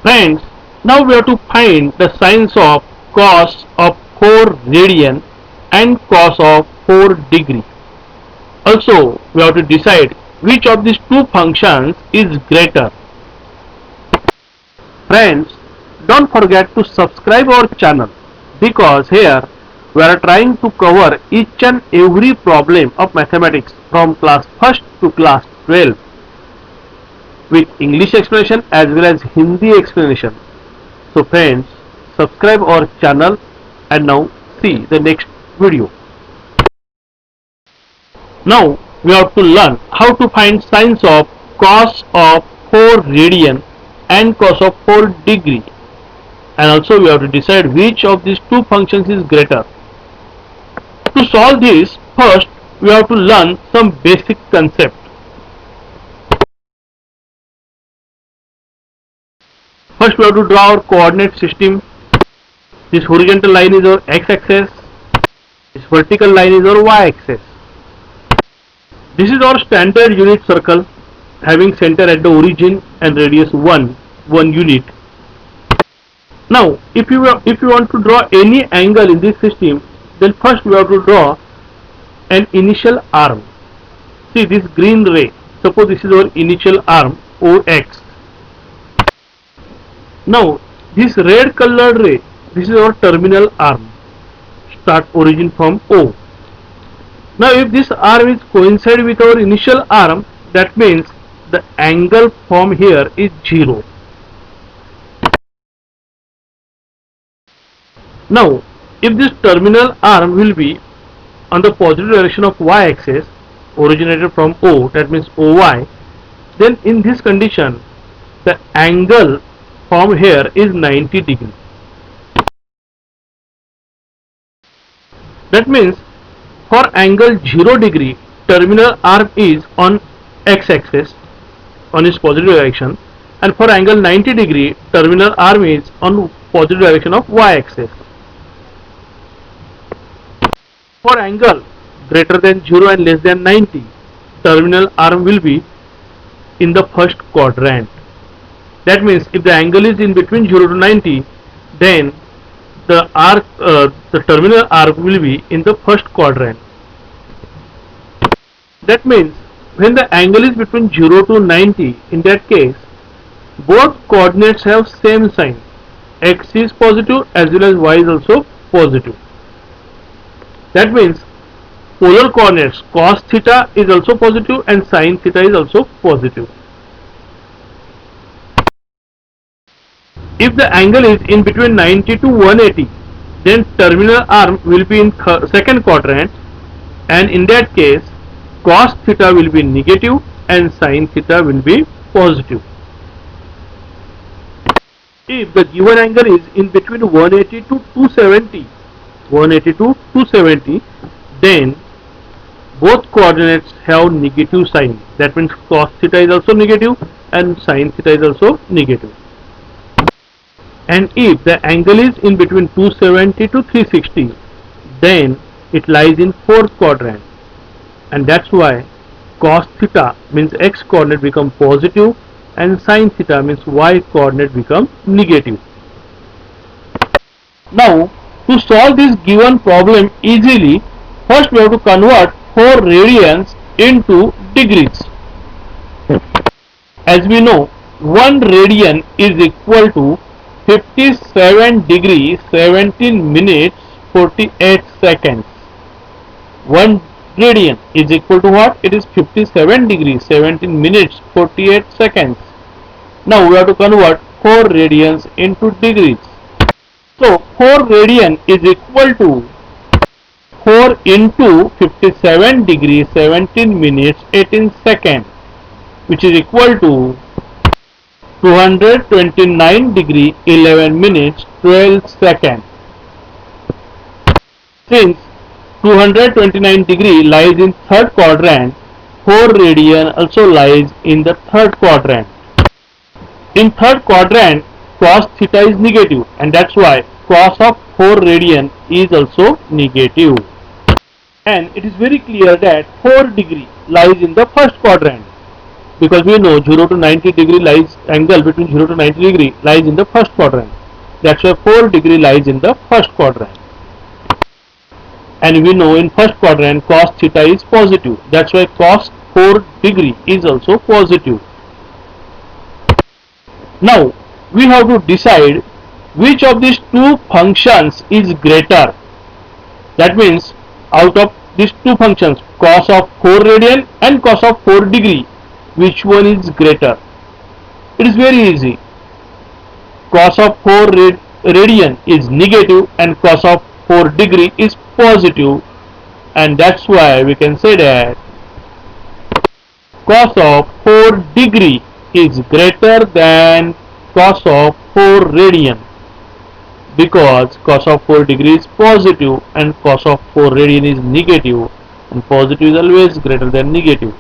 Friends, now we have to find the sines of cos of 4 radian and cos of 4 degree. Also, we have to decide which of these two functions is greater. Friends, don't forget to subscribe our channel because here we are trying to cover each and every problem of mathematics from class 1st to class 12 with English explanation as well as Hindi explanation. So friends, subscribe our channel and now see the next video. Now we have to learn how to find sines of cos of 4 radian and cos of 4 degree, and also we have to decide which of these two functions is greater. To solve this, first we have to learn some basic concept. First we have to draw our coordinate system. This horizontal line is our x-axis, this vertical line is our y-axis. This is our standard unit circle having center at the origin and radius 1 unit. Now if you want to draw any angle in this system, then first we have to draw an initial arm. See this green ray, suppose this is our initial arm OX. Now this red colored ray, this is our terminal arm, start origin from O. Now if this arm is coincide with our initial arm, that means the angle from here is 0. Now if this terminal arm will be on the positive direction of y-axis originated from O, that means OY, then in this condition the angle from here is 90 degree. That means for angle 0 degree, terminal arm is on x-axis on its positive direction, and for angle 90 degree, terminal arm is on positive direction of y-axis. For angle greater than 0 and less than 90, terminal arm will be in the first quadrant. That means if the angle is in between 0 to 90, then the terminal arm will be in the first quadrant. That means when the angle is between 0 to 90, in that case both coordinates have same sign. X is positive as well as y is also positive. That means polar coordinates cos theta is also positive and sin theta is also positive. If the angle is in between 90 to 180, then terminal arm will be in second quadrant, and in that case cos theta will be negative and sin theta will be positive. If the given angle is in between 180 to 270, then both coordinates have negative sign. That means cos theta is also negative and sin theta is also negative. And if the angle is in between 270 to 360, then it lies in fourth quadrant, and that's why cos theta means x coordinate become positive and sin theta means y coordinate become negative. Now to solve this given problem easily, first we have to convert 4 radians into degrees. As we know, 1 radian is equal to 57 degrees 17 minutes 48 seconds. 1 radian is equal to what? It is 57 degrees 17 minutes 48 seconds. Now we have to convert 4 radians into degrees. So 4 radian is equal to 4 into 57 degrees 17 minutes 18 seconds, which is equal to 229 degree 11 minutes 12 seconds. Since 229 degree lies in third quadrant, 4 radian also lies in the third quadrant. In third quadrant, cos theta is negative, and that's why cos of 4 radian is also negative. And it is very clear that 4 degree lies in the first quadrant. because we know 0 to 90 degree lies angle between 0 to 90 degree lies in the first quadrant. That's why 4 degree lies in the first quadrant. And we know in first quadrant cos theta is positive. That's why cos 4 degree is also positive. Now we have to decide which of these two functions is greater. That means out of these two functions, cos of 4 radian and cos of 4 degree, which one is greater? It is very easy. Cos of 4 radian is negative and cos of 4 degree is positive, and that's why we can say that cos of 4 degree is greater than cos of 4 radian, because cos of 4 degree is positive and cos of 4 radian is negative, and positive is always greater than negative.